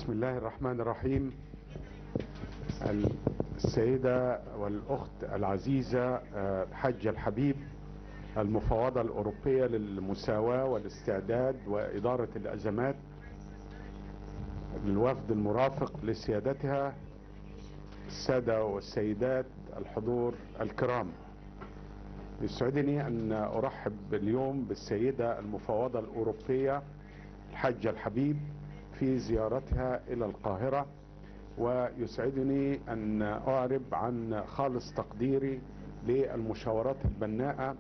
بسم الله الرحمن الرحيم. السيدة والأخت العزيزة حجة الحبيب، المفوضة الأوروبية للمساواة والاستعداد وإدارة الأزمات، الوفد المرافق لسيادتها، السادة والسيدات الحضور الكرام، يسعدني أن أرحب اليوم بالسيدة المفوضة الأوروبية حجة الحبيب في زيارتها إلى القاهرة، ويسعدني أن أعرب عن خالص تقديري للمشاورات البناءة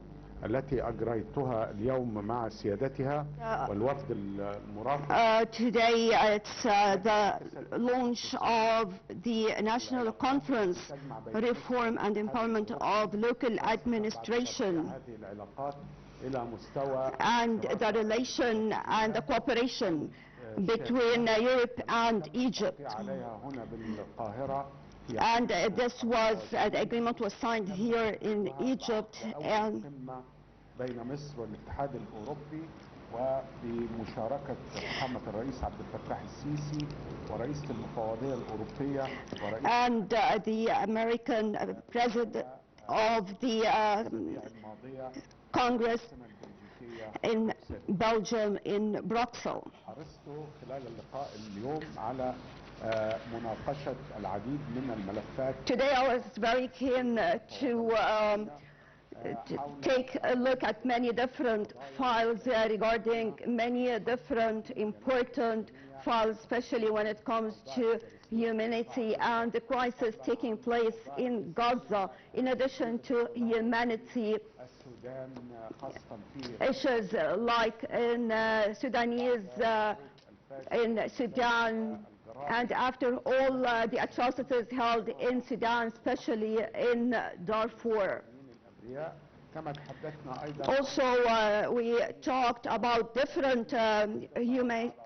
التي أجريتها اليوم مع سيادتها والوفد المرافق. Today it's the launch of the National Conference Reform and Empowerment of Local Administration and the relation and the cooperation between Europe and Egypt. And the agreement was signed here in Egypt and بين مصر والاتحاد الأوروبي وبمشاركة فخامة الرئيس عبد الفتاح السيسي ورئيسة المفوضية الأوروبية and the American president of the Congress in Belgium in Brussels. حرصت خلال اللقاء اليوم على مناقشة العديد من الملفات. Today I was very keen to take a look at many different files regarding many different important files, especially when it comes to humanity and the crisis taking place in Gaza, in addition to humanity issues like in Sudan, and after all the atrocities held in Sudan, especially in Darfur. Also, we talked about different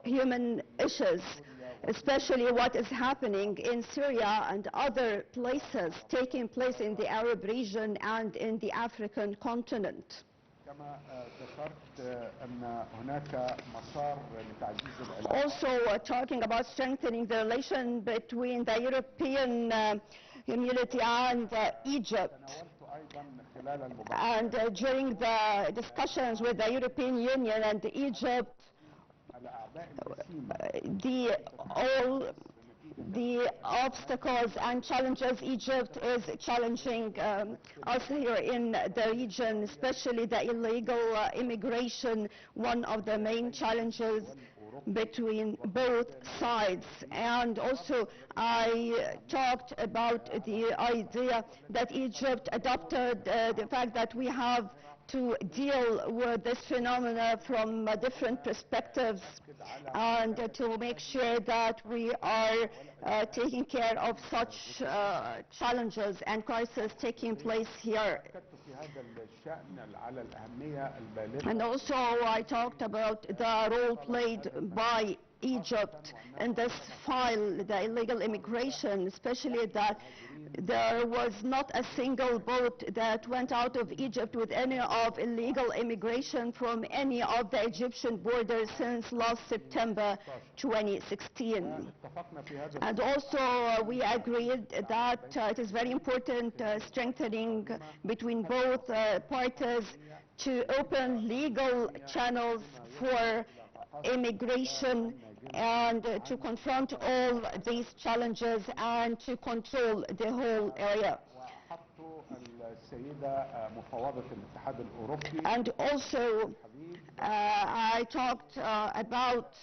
human issues, especially what is happening in Syria and other places taking place in the Arab region and in the African continent. Also, talking about strengthening the relation between the European community and Egypt. And during the discussions with the European Union and Egypt, the obstacles and challenges Egypt is challenging us here in the region, especially the illegal immigration, one of the main challenges between both sides. And also I talked about the idea that Egypt adopted the fact that we have to deal with this phenomena from different perspectives and to make sure that we are taking care of such challenges and crises taking place here. And also I talked about the role played by Egypt in this file, the illegal immigration, especially that there was not a single boat that went out of Egypt with any of illegal immigration from any of the Egyptian borders since last September 2016. And also we agreed that it is very important strengthening between both parties to open legal channels for immigration and to confront all these challenges and to control the whole area. And also I talked about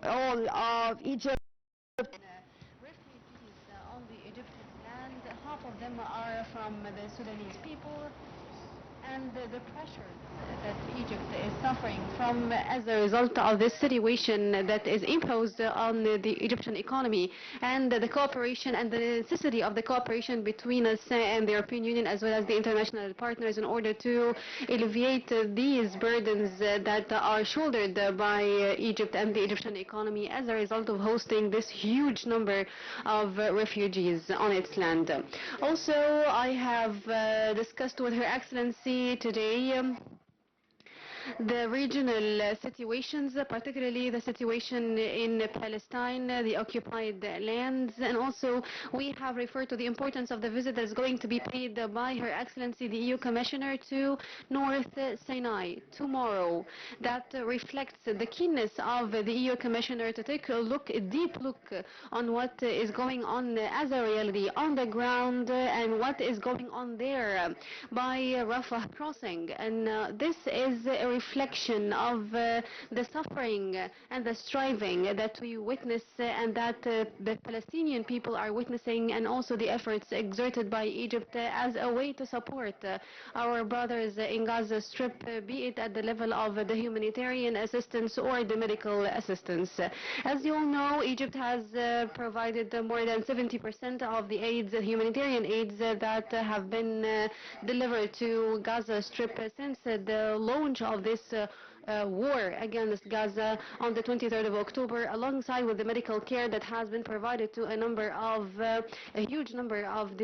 all of Egypt. Refugees on the Egyptian land, half of them are from the Sudanese people, and the pressure that Egypt is suffering from as a result of this situation that is imposed on the Egyptian economy, and the cooperation and the necessity of the cooperation between us and the European Union as well as the international partners in order to alleviate these burdens that are shouldered by Egypt and the Egyptian economy as a result of hosting this huge number of refugees on its land. Also, I have discussed with Her Excellency today the regional situations, particularly the situation in Palestine, the occupied lands, and also we have referred to the importance of the visit that is going to be paid by Her Excellency the EU Commissioner to North Sinai tomorrow. That reflects the keenness of the EU Commissioner to take a deep look on what is going on as a reality on the ground and what is going on there by Rafah crossing. And this is a reflection of the suffering and the striving that we witness and that the Palestinian people are witnessing, and also the efforts exerted by Egypt as a way to support our brothers in Gaza Strip, be it at the level of the humanitarian assistance or the medical assistance. As you all know, Egypt has provided more than 70% of the aids, humanitarian aids that have been delivered to Gaza Strip since the launch of this war against Gaza on the 23rd of October, alongside with the medical care that has been provided to a huge number of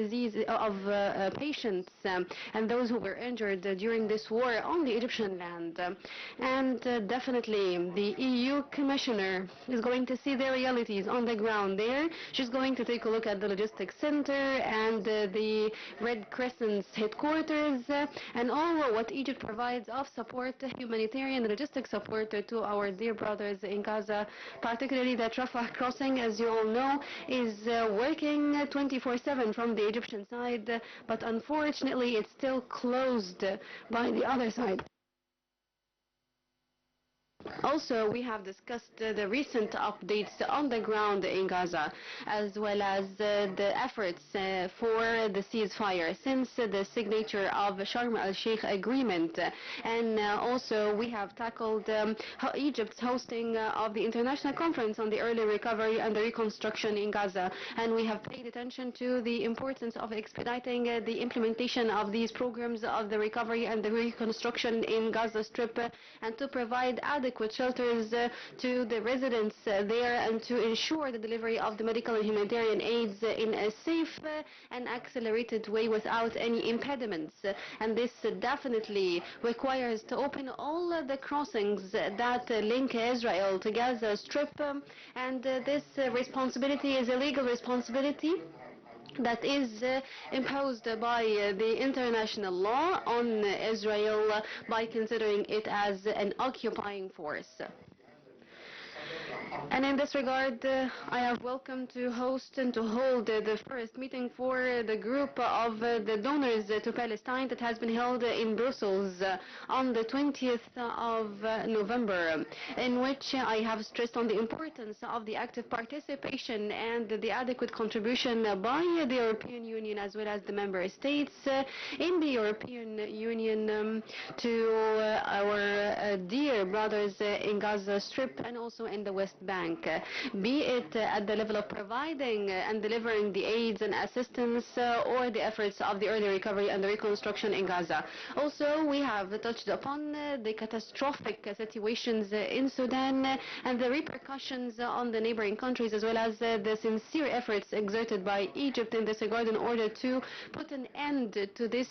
patients and those who were injured during this war on the Egyptian land. And definitely the EU Commissioner is going to see the realities on the ground there. She's going to take a look at the logistics center and the Red Crescent's headquarters and all what Egypt provides of support, humanitarian logistic support to our dear brothers in Gaza, particularly that Rafah crossing, as you all know, is working 24/7 from the Egyptian side, but unfortunately it's still closed by the other side. Also, we have discussed the recent updates on the ground in Gaza, as well as the efforts for the ceasefire since the signature of Sharm el-Sheikh agreement. And also, we have tackled Egypt's hosting of the International Conference on the Early Recovery and the Reconstruction in Gaza. And we have paid attention to the importance of expediting the implementation of these programs of the recovery and the reconstruction in Gaza Strip, and to provide adequate shelters to the residents there, and to ensure the delivery of the medical and humanitarian aids in a safe and accelerated way without any impediments. And this definitely requires to open all the crossings that link Israel to Gaza Strip, and this responsibility is a legal responsibility that is imposed by the international law on Israel by considering it as an occupying force. And in this regard, I have welcomed to host and to hold the first meeting for the group of the donors to Palestine that has been held in Brussels on the 20th of November, in which I have stressed on the importance of the active participation and the adequate contribution by the European Union as well as the member states in the European Union to our dear brothers in Gaza Strip and also in the West Bank, be it at the level of providing and delivering the aids and assistance or the efforts of the early recovery and the reconstruction in Gaza. Also, we have touched upon the catastrophic situations in Sudan and the repercussions on the neighboring countries, as well as the sincere efforts exerted by Egypt in this regard in order to put an end to this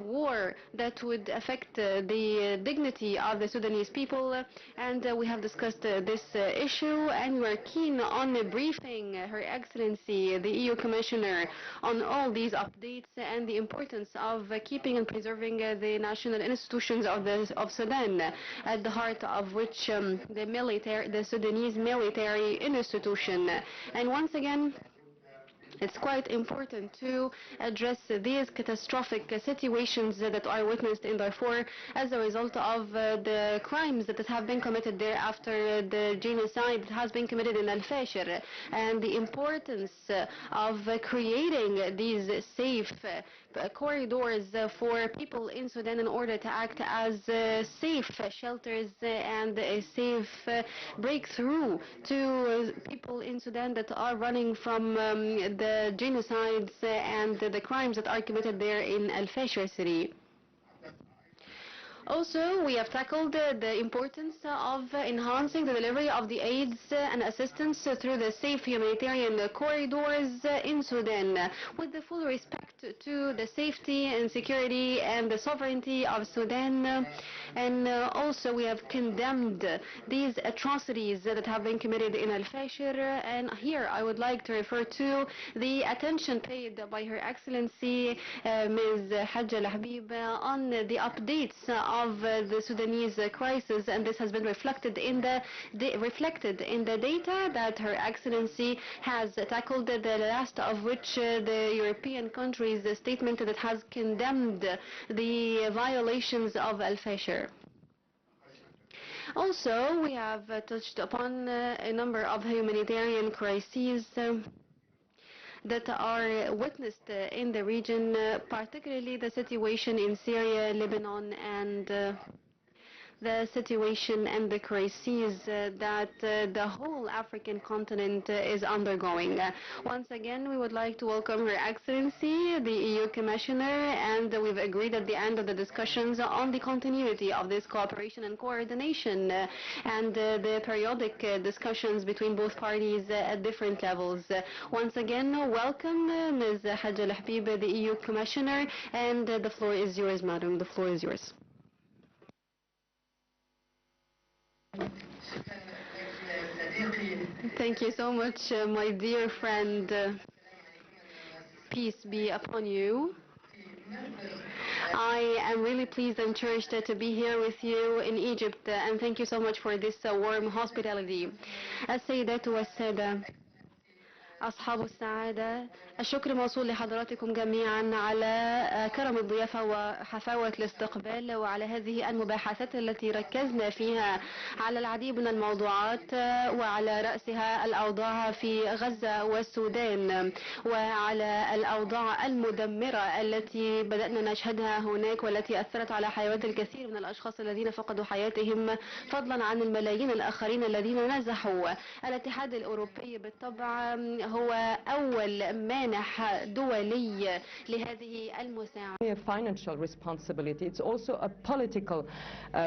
war that would affect the dignity of the Sudanese people. And we have discussed this issue, and we are keen on briefing Her Excellency the EU Commissioner on all these updates and the importance of keeping and preserving the national institutions of Sudan, at the heart of which the Sudanese military institution. And once again, it's quite important to address these catastrophic situations that are witnessed in Darfur as a result of the crimes that have been committed there after the genocide that has been committed in Al-Fashir, and the importance of creating these safe corridors for people in Sudan in order to act as safe shelters and a safe breakthrough to people in Sudan that are running from the genocides and the crimes that are committed there in Al-Fashir city. Also, we have tackled the importance of enhancing the delivery of the aids and assistance through the safe humanitarian corridors in Sudan, with the full respect to the safety and security and the sovereignty of Sudan. And also we have condemned these atrocities that have been committed in Al-Fashir. And here I would like to refer to the attention paid by Her Excellency Ms. Hadja Lahbib on the updates of the Sudanese crisis, and this has been reflected in the data that Her Excellency has tackled, the last of which the European countries statement that has condemned the violations of Al-Fashir. Also, we have touched upon a number of humanitarian crises that are witnessed in the region, particularly the situation in Syria, Lebanon, and the situation and the crises that the whole African continent is undergoing. Once again, we would like to welcome Her Excellency, the EU Commissioner, and we've agreed at the end of the discussions on the continuity of this cooperation and coordination and the periodic discussions between both parties at different levels. Once again, welcome Ms. Hadja Lahbib, the EU Commissioner, and the floor is yours, madam. The floor is yours. Thank you so much, my dear friend. Peace be upon you. I am really pleased and cherished to be here with you in Egypt, and thank you so much for this warm hospitality. السيدات والسادة أصحاب السعادة، الشكر موصول لحضراتكم جميعا على كرم الضيافة وحفاوة الاستقبال وعلى هذه المباحثات التي ركزنا فيها على العديد من الموضوعات وعلى رأسها الأوضاع في غزة والسودان وعلى الأوضاع المدمرة التي بدأنا نشهدها هناك والتي أثرت على حياة الكثير من الأشخاص الذين فقدوا حياتهم، فضلا عن الملايين الآخرين الذين نزحوا. الاتحاد الأوروبي بالطبع هو أول مانح دولي لهذه المساعدة. A financial responsibility, it's also a political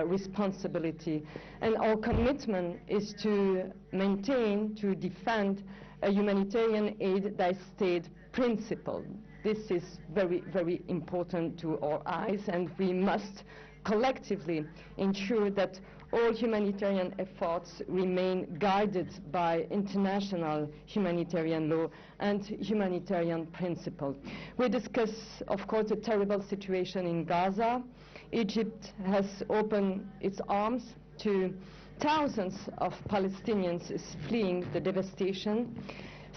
responsibility, and our commitment is to maintain, to defend a humanitarian aid that is state principle. This is very, very important to our eyes, and we must collectively ensure that all humanitarian efforts remain guided by international humanitarian law and humanitarian principle. We discuss, of course, the terrible situation in Gaza. Egypt has opened its arms to thousands of Palestinians fleeing the devastation.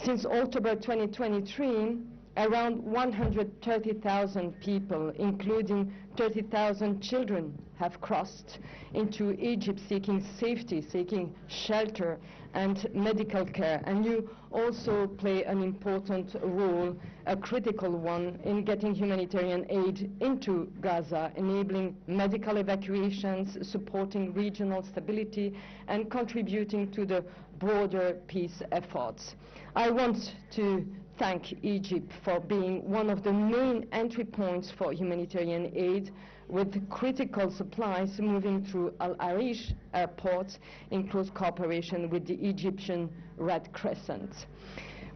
Since October 2023, around 130,000 people, including 30,000 children, have crossed into Egypt seeking safety, seeking shelter and medical care. And you also play an important role, a critical one, in getting humanitarian aid into Gaza, enabling medical evacuations, supporting regional stability, and contributing to the broader peace efforts. I want to thank Egypt for being one of the main entry points for humanitarian aid, with critical supplies moving through Al Arish airport in close cooperation with the Egyptian Red Crescent.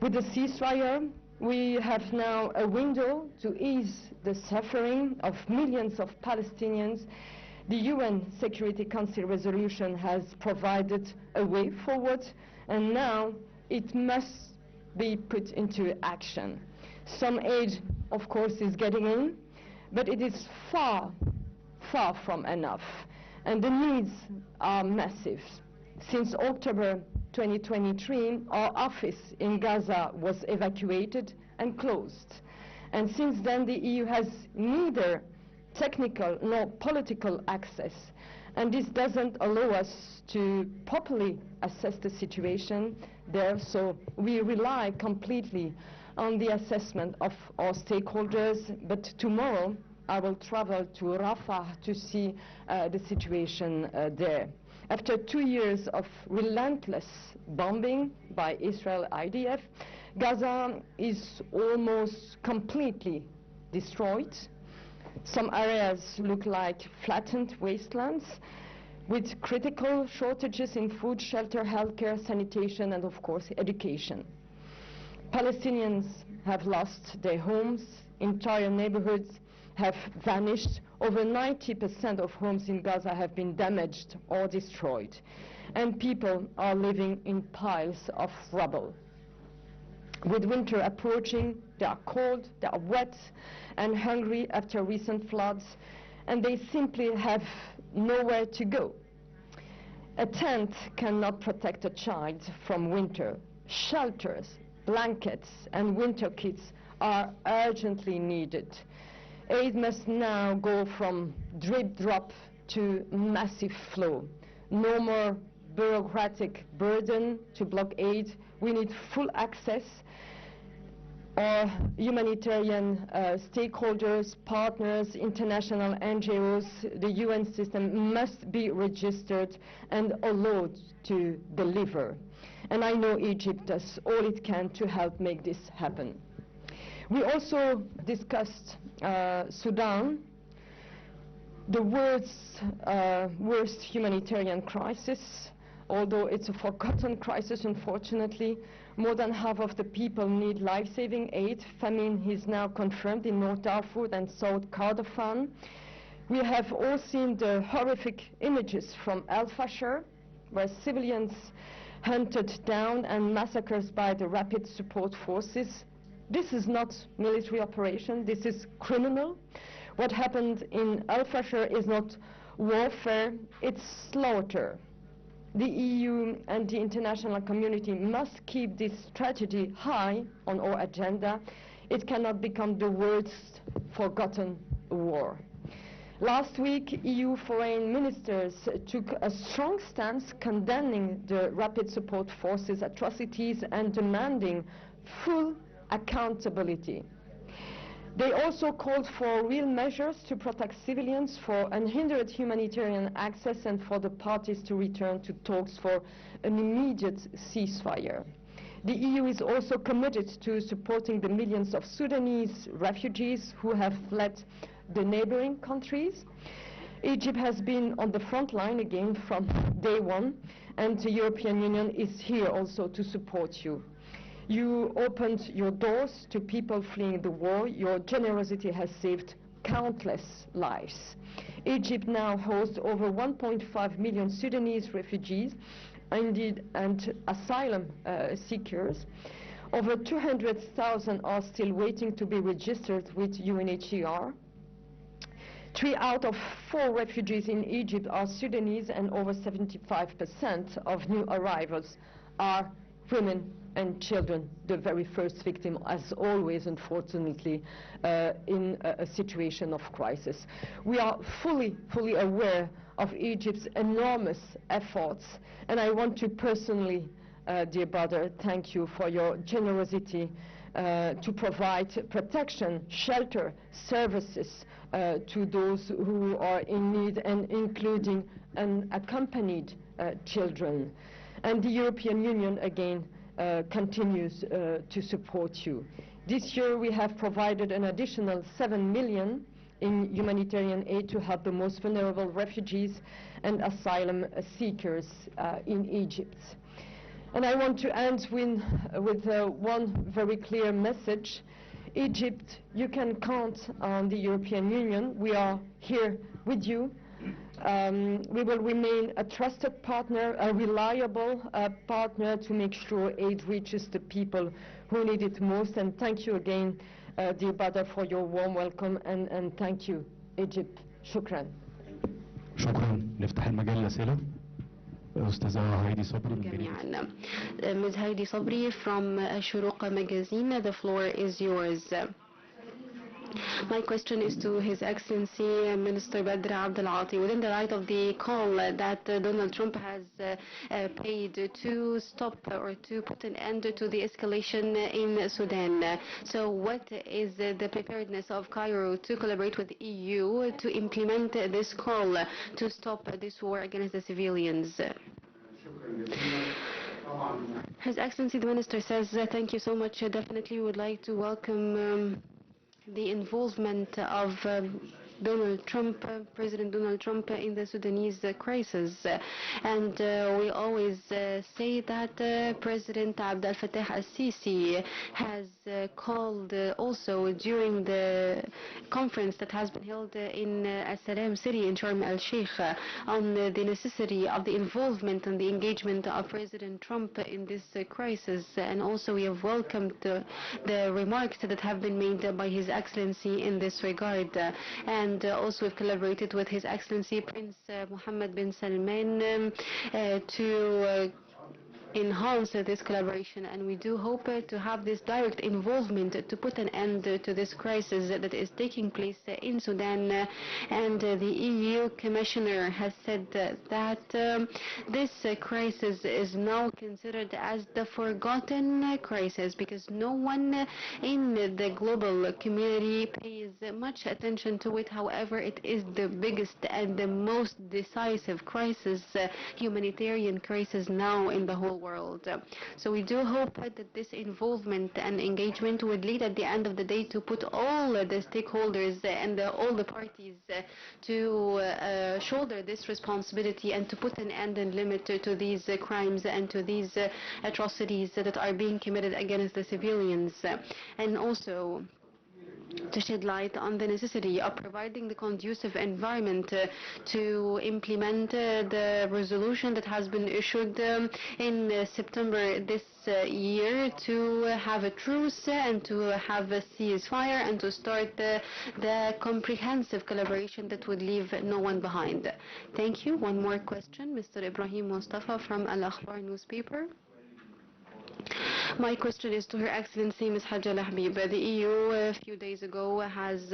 With the ceasefire, we have now a window to ease the suffering of millions of Palestinians. The UN Security Council resolution has provided a way forward, and now it must be put into action. Some aid, of course, is getting in, but it is far, far from enough, and the needs are massive. Since October 2023, our office in Gaza was evacuated and closed, and since then the EU has neither technical nor political access, and this doesn't allow us to properly assess the situation there, so we rely completely on the assessment of our stakeholders. But tomorrow I will travel to Rafah to see the situation there. After 2 years of relentless bombing by Israel IDF, Gaza is almost completely destroyed. Some areas look like flattened wastelands, with critical shortages in food, shelter, healthcare, sanitation, and of course education. Palestinians have lost their homes, entire neighborhoods have vanished, over 90% of homes in Gaza have been damaged or destroyed, and people are living in piles of rubble. With winter approaching, they are cold, they are wet and hungry after recent floods, and they simply have nowhere to go. A tent cannot protect a child from winter. Shelters, blankets and winter kits are urgently needed. Aid must now go from drip drop to massive flow. No more bureaucratic burden to block aid. We need full access. Our humanitarian stakeholders, partners, international NGOs, the UN system must be registered and allowed to deliver. And I know Egypt does all it can to help make this happen. We also discussed Sudan, the worst humanitarian crisis, although it's a forgotten crisis, unfortunately. More than half of the people need life-saving aid. Famine is now confirmed in North Darfur and South Kordofan. We have all seen the horrific images from El Fasher, where civilians hunted down and massacred by the rapid support forces. This is not military operation, this is criminal. What happened in El Fasher is not warfare, it's slaughter. The EU and the international community must keep this tragedy high on our agenda. It cannot become the world's forgotten war. Last week, EU foreign ministers took a strong stance condemning the rapid support forces' atrocities and demanding full accountability. They also called for real measures to protect civilians, for unhindered humanitarian access, and for the parties to return to talks for an immediate ceasefire. The EU is also committed to supporting the millions of Sudanese refugees who have fled the neighboring countries. Egypt has been on the front line again from day one, and the European Union is here also to support you. You opened your doors to people fleeing the war. Your generosity has saved countless lives. Egypt now hosts over 1.5 million Sudanese refugees and asylum seekers. Over 200,000 are still waiting to be registered with UNHCR. 3 out of 4 refugees in Egypt are Sudanese, and over 75% of new arrivals are women and children, the very first victim, as always, unfortunately, in a situation of crisis. We are fully aware of Egypt's enormous efforts, and I want to personally, dear brother, thank you for your generosity to provide protection, shelter, services to those who are in need, and including unaccompanied children. And the European Union, again, continues to support you. This year we have provided an additional 7 million in humanitarian aid to help the most vulnerable refugees and asylum seekers in Egypt. And I want to end with one very clear message. Egypt, you can count on the European Union. We are here with you. We will remain a trusted partner, a reliable partner to make sure aid reaches the people who need it most. And thank you again, dear brother, for your warm welcome, and thank you, Egypt. Shukran. شكرا. نفتح المجال للأسئلة. أستاذة هايدي صبري من جميعا. Ms. Heidi Sabri from Shuruq magazine, the floor is yours. My question is to His Excellency Minister Badr AbdelAtty. Within the light of the call that Donald Trump has paid to stop or to put an end to the escalation in Sudan, so what is the preparedness of Cairo to collaborate with the EU to implement this call to stop this war against the civilians? His Excellency the Minister says, thank you so much. Definitely would like to welcome the involvement of President Donald Trump in the Sudanese crisis. And we always say that President Abdel Fattah al-Sisi has called also during the conference that has been held in As-Salam City in Sharm el-Sheikh on the necessity of the involvement and the engagement of President Trump in this crisis. And also we have welcomed the remarks that have been made by His Excellency in this regard. And also we've collaborated with His Excellency Prince Mohammed bin Salman to enhance this collaboration, and we do hope to have this direct involvement to put an end to this crisis that is taking place in Sudan. And the EU Commissioner has said that this crisis is now considered as the forgotten crisis because no one in the global community pays much attention to it. However, it is the biggest and the most decisive crisis, humanitarian crisis now in the whole world. So we do hope that this involvement and engagement would lead at the end of the day to put all the stakeholders and all the parties to shoulder this responsibility and to put an end and limit to these crimes and to these atrocities that are being committed against the civilians. And also to shed light on the necessity of providing the conducive environment to implement the resolution that has been issued in September this year to have a truce and to have a ceasefire and to start the comprehensive collaboration that would leave no one behind. Thank you. One more question, Mr. Ibrahim Mustafa from Al-Akhbar newspaper. My question is to Her Excellency Ms. Hadja Lahbib. The EU a few days ago has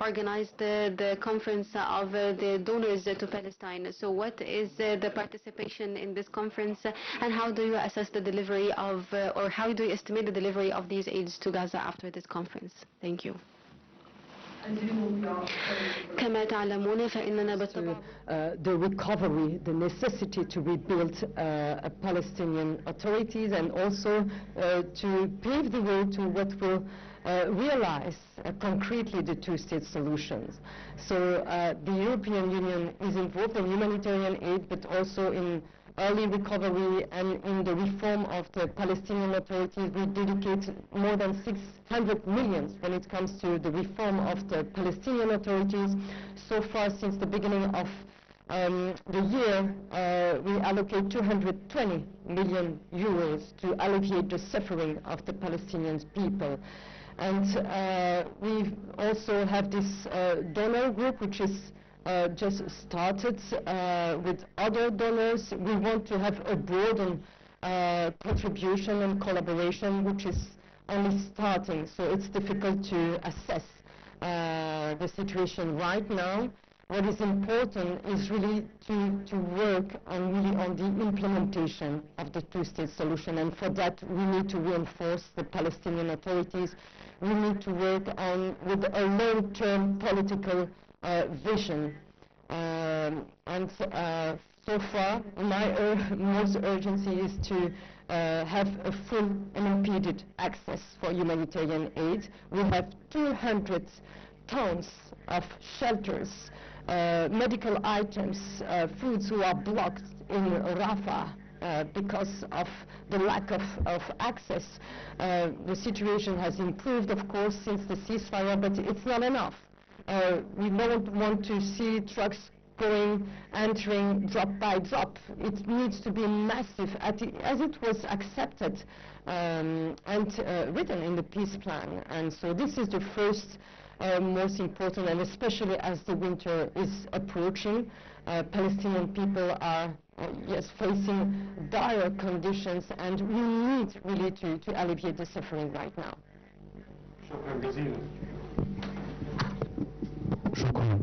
organized the conference of the donors to Palestine. So what is the participation in this conference and how do you assess the delivery of, or how do you estimate the delivery of these aids to Gaza after this conference? Thank you. كما تعلمون فإننا بالطبع the recovery, the necessity to rebuild Palestinian authorities and also to pave the way to what will realize concretely the two-state solutions. So the European Union is involved in humanitarian aid, but also in early recovery and in the reform of the Palestinian authorities. We dedicate more than 600 million when it comes to the reform of the Palestinian authorities. So far, since the beginning of the year, we allocate 220 million euros to alleviate the suffering of the Palestinian people. And we also have this donor group, which is just started with other donors. We want to have a broadened contribution and collaboration, which is only starting, so it's difficult to assess the situation right now. What is important is really to work on the implementation of the two-state solution, and for that we need to reinforce the Palestinian authorities. We need to work with a long-term political vision, and so far my most urgency is to have a full unimpeded access for humanitarian aid. We have 200 tons of shelters, medical items, foods who are blocked in Rafah because of the lack of access. The situation has improved, of course, since the ceasefire, but it's not enough. We don't want to see trucks entering drop by drop. It needs to be massive, as it was accepted and written in the peace plan. And so this is the first most important, and especially as the winter is approaching, Palestinian people are facing dire conditions, and we need really to alleviate the suffering right now. شكرا جزيلا. شكرا.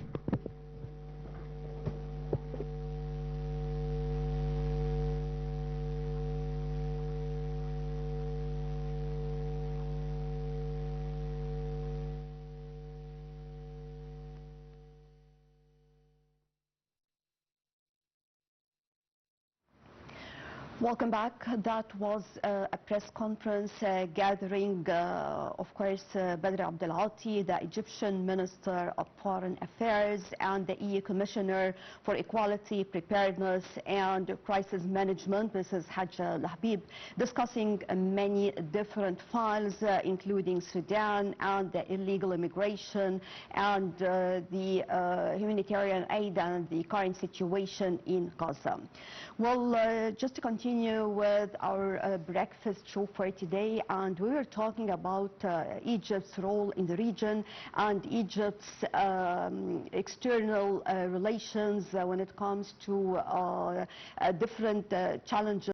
Welcome back. That was a press conference gathering, of course, Badr AbdelAtty, the Egyptian Minister of Foreign Affairs, and the EU Commissioner for Equality, Preparedness and Crisis Management, Mrs. Hadja Lahbib, discussing many different files, including Sudan and the illegal immigration and the humanitarian aid and the current situation in Gaza. Well, just to continue with our breakfast show for today, and we were talking about Egypt's role in the region and Egypt's external relations when it comes to different challenges